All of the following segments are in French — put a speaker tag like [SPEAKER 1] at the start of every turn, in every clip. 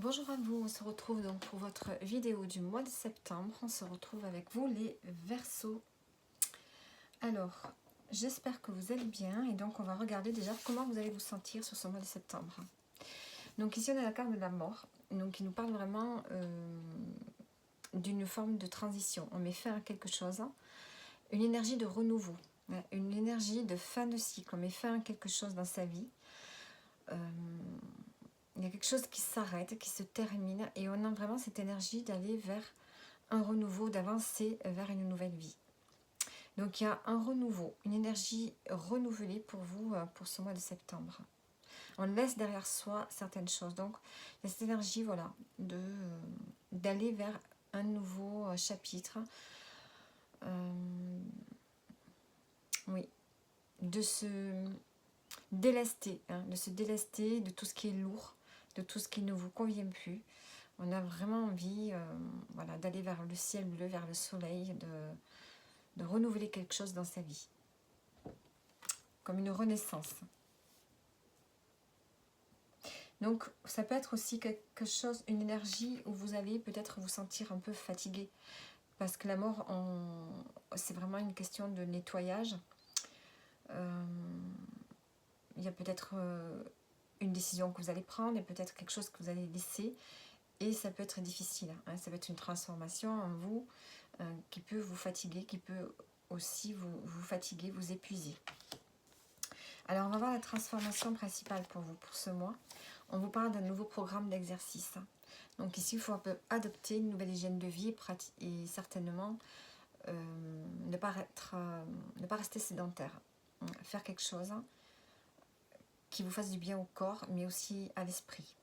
[SPEAKER 1] Bonjour à vous, on se retrouve donc pour votre vidéo du mois de septembre. On se retrouve avec vous les Verseaux. Alors, j'espère que vous allez bien et donc on va regarder déjà comment vous allez vous sentir sur ce mois de septembre. Donc ici on a la carte de la mort, donc il nous parle vraiment d'une forme de transition. On met fin à quelque chose, une énergie de renouveau, une énergie de fin de cycle. On met fin à quelque chose dans sa vie. Il y a quelque chose qui s'arrête, qui se termine et on a vraiment cette énergie d'aller vers un renouveau, d'avancer vers une nouvelle vie. Donc il y a un renouveau, une énergie renouvelée pour vous pour ce mois de septembre. On laisse derrière soi certaines choses. Donc il y a cette énergie voilà, d'aller vers un nouveau chapitre. Oui, de se délester, de tout ce qui est lourd, de tout ce qui ne vous convient plus. On a vraiment envie voilà, d'aller vers le ciel bleu, vers le soleil, de renouveler quelque chose dans sa vie. Comme une renaissance. Donc, ça peut être aussi quelque chose, une énergie où vous allez peut-être vous sentir un peu fatigué. Parce que la mort, c'est vraiment une question de nettoyage. Il y a peut-être une décision que vous allez prendre et peut-être quelque chose que vous allez laisser. Et ça peut être difficile. Ça peut être une transformation en vous qui peut vous fatiguer, qui peut aussi vous fatiguer, vous épuiser. Alors, on va voir la transformation principale pour vous, pour ce mois. On vous parle d'un nouveau programme d'exercice. Donc ici, il faut un peu adopter une nouvelle hygiène de vie et certainement ne pas rester sédentaire. Faire quelque chose qui vous fasse du bien au corps, mais aussi à l'esprit.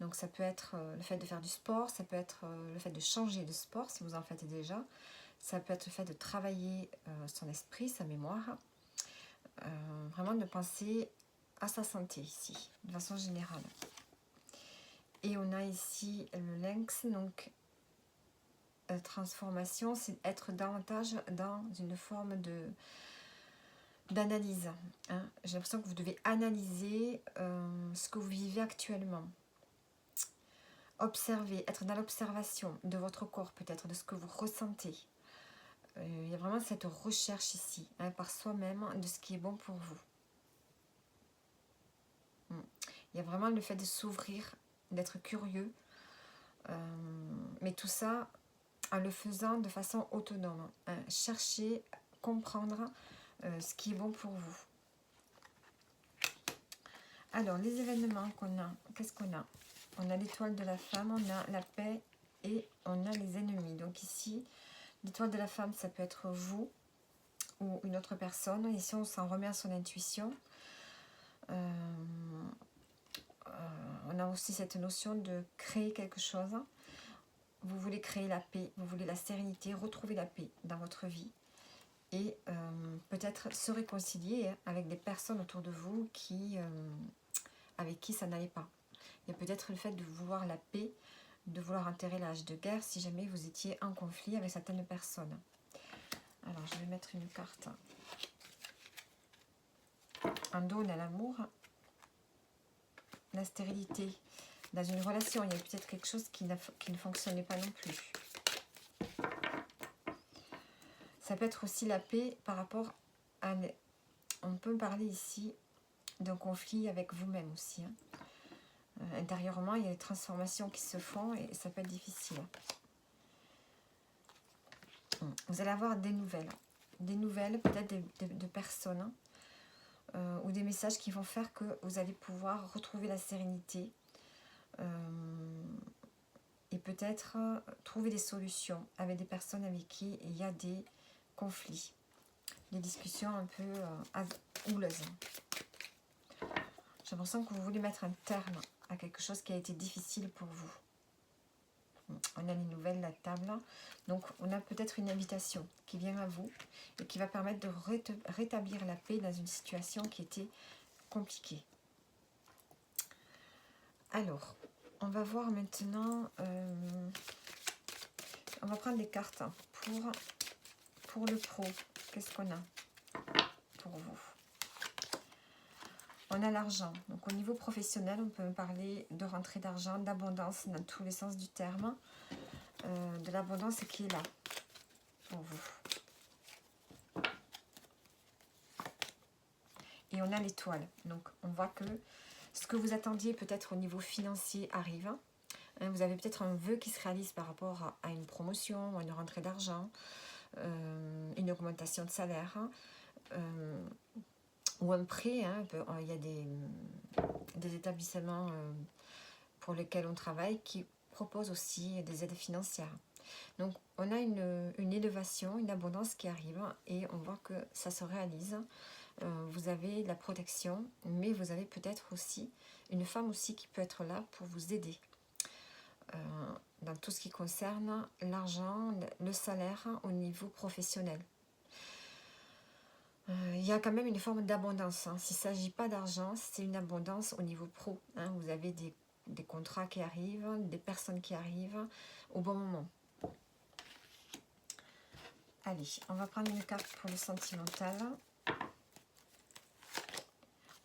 [SPEAKER 1] Donc ça peut être le fait de faire du sport, ça peut être le fait de changer de sport si vous en faites déjà. Ça peut être le fait de travailler son esprit, sa mémoire. Vraiment de penser à sa santé ici, de façon générale. Et on a ici le lynx, donc transformation, c'est être davantage dans une forme d'analyse. J'ai l'impression que vous devez analyser ce que vous vivez actuellement. Observer, être dans l'observation de votre corps peut-être, de ce que vous ressentez. Il y a vraiment cette recherche ici, par soi-même, de ce qui est bon pour vous. Il y a vraiment le fait de s'ouvrir, d'être curieux, mais tout ça en le faisant de façon autonome. Chercher, comprendre ce qui est bon pour vous. Alors, les événements qu'on a, qu'est-ce qu'on a? On a l'étoile de la femme, on a la paix et on a les ennemis. Donc ici, l'étoile de la femme, ça peut être vous ou une autre personne. Ici, on s'en remet à son intuition. On a aussi cette notion de créer quelque chose. Vous voulez créer la paix, vous voulez la sérénité, retrouver la paix dans votre vie. Et peut-être se réconcilier avec des personnes autour de vous avec qui ça n'allait pas. Il y a peut-être le fait de vouloir la paix, de vouloir enterrer l'âge de guerre si jamais vous étiez en conflit avec certaines personnes. Alors, je vais mettre une carte. En dos, on a l'amour, la stérilité. Dans une relation, il y a peut-être quelque chose qui ne fonctionnait pas non plus. Ça peut être aussi la paix par rapport à... On peut parler ici d'un conflit avec vous-même aussi. Intérieurement, il y a des transformations qui se font et ça peut être difficile. Vous allez avoir des nouvelles peut-être de personnes ou des messages qui vont faire que vous allez pouvoir retrouver la sérénité et peut-être trouver des solutions avec des personnes avec qui il y a des conflits, des discussions un peu houleuses. J'ai l'impression que vous voulez mettre un terme à quelque chose qui a été difficile pour vous. On a les nouvelles, la table. Donc, on a peut-être une invitation qui vient à vous et qui va permettre de rétablir la paix dans une situation qui était compliquée. Alors, on va voir maintenant... on va prendre des cartes pour le pro. Qu'est-ce qu'on a pour vous? On a l'argent. Donc au niveau professionnel, on peut parler de rentrée d'argent, d'abondance dans tous les sens du terme. De l'abondance qui est là pour vous. Et on a l'étoile. Donc on voit que ce que vous attendiez peut-être au niveau financier arrive. Vous avez peut-être un vœu qui se réalise par rapport à une promotion, à une rentrée d'argent, une augmentation de salaire, ou un prêt. Il y a des établissements pour lesquels on travaille qui proposent aussi des aides financières. Donc on a une élévation, une abondance qui arrive et on voit que ça se réalise. Vous avez de la protection, mais vous avez peut-être aussi une femme aussi qui peut être là pour vous aider. Dans tout ce qui concerne l'argent, le salaire au niveau professionnel. Il y a quand même une forme d'abondance. S'il ne s'agit pas d'argent, c'est une abondance au niveau pro. Vous avez des contrats qui arrivent, des personnes qui arrivent au bon moment. Allez, on va prendre une carte pour le sentimental.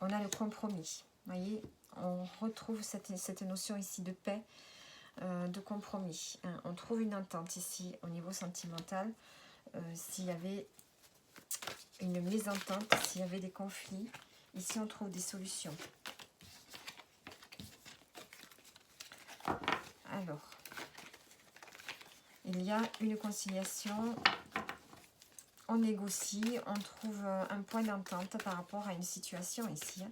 [SPEAKER 1] On a le compromis. Vous voyez, on retrouve cette notion ici de paix, de compromis. On trouve une entente ici au niveau sentimental. S'il y avait une mésentente, s'il y avait des conflits, ici on trouve des solutions. Alors, il y a une conciliation, on négocie, on trouve un point d'entente par rapport à une situation ici.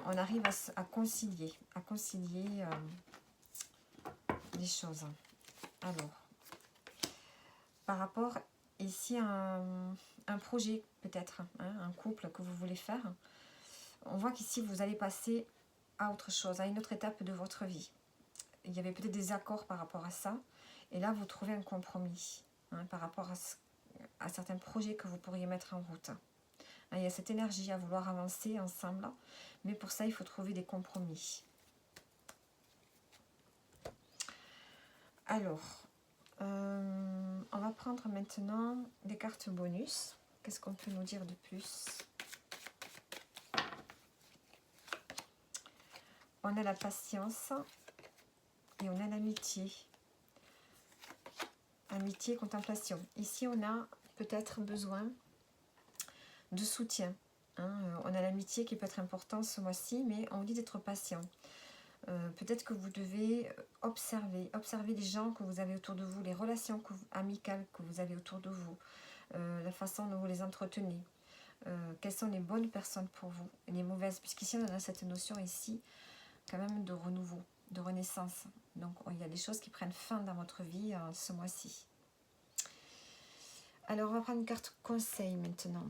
[SPEAKER 1] On arrive à concilier les choses. Alors, par rapport ici à un projet peut-être, un couple que vous voulez faire, on voit qu'ici vous allez passer à autre chose, à une autre étape de votre vie. Il y avait peut-être des accords par rapport à ça, et là vous trouvez un compromis par rapport à certains projets que vous pourriez mettre en route. Il y a cette énergie à vouloir avancer ensemble, mais pour ça il faut trouver des compromis. Alors, on va prendre maintenant des cartes bonus. Qu'est-ce qu'on peut nous dire de plus? On a la patience et on a l'amitié. Amitié, contemplation. Ici, on a peut-être besoin de soutien. On a l'amitié qui peut être importante ce mois-ci, mais on dit d'être patient. Peut-être que vous devez observer les gens que vous avez autour de vous, les relations amicales que vous avez autour de vous, la façon dont vous les entretenez. Quelles sont les bonnes personnes pour vous et les mauvaises, puisqu'ici on a cette notion ici quand même de renouveau, de renaissance. Donc il y a des choses qui prennent fin dans votre vie ce mois-ci. Alors on va prendre une carte conseil maintenant.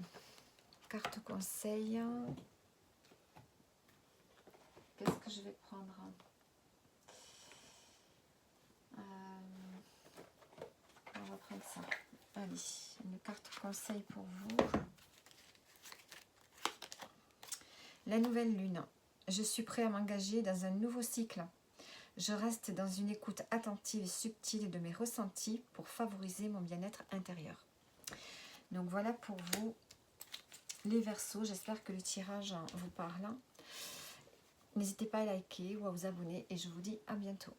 [SPEAKER 1] Carte conseil. Qu'est-ce que je vais prendre? On va prendre ça. Allez, une carte conseil pour vous. La nouvelle lune. Je suis prêt à m'engager dans un nouveau cycle. Je reste dans une écoute attentive et subtile de mes ressentis pour favoriser mon bien-être intérieur. Donc voilà pour vous les Verseaux. J'espère que le tirage vous parle. N'hésitez pas à liker ou à vous abonner et je vous dis à bientôt.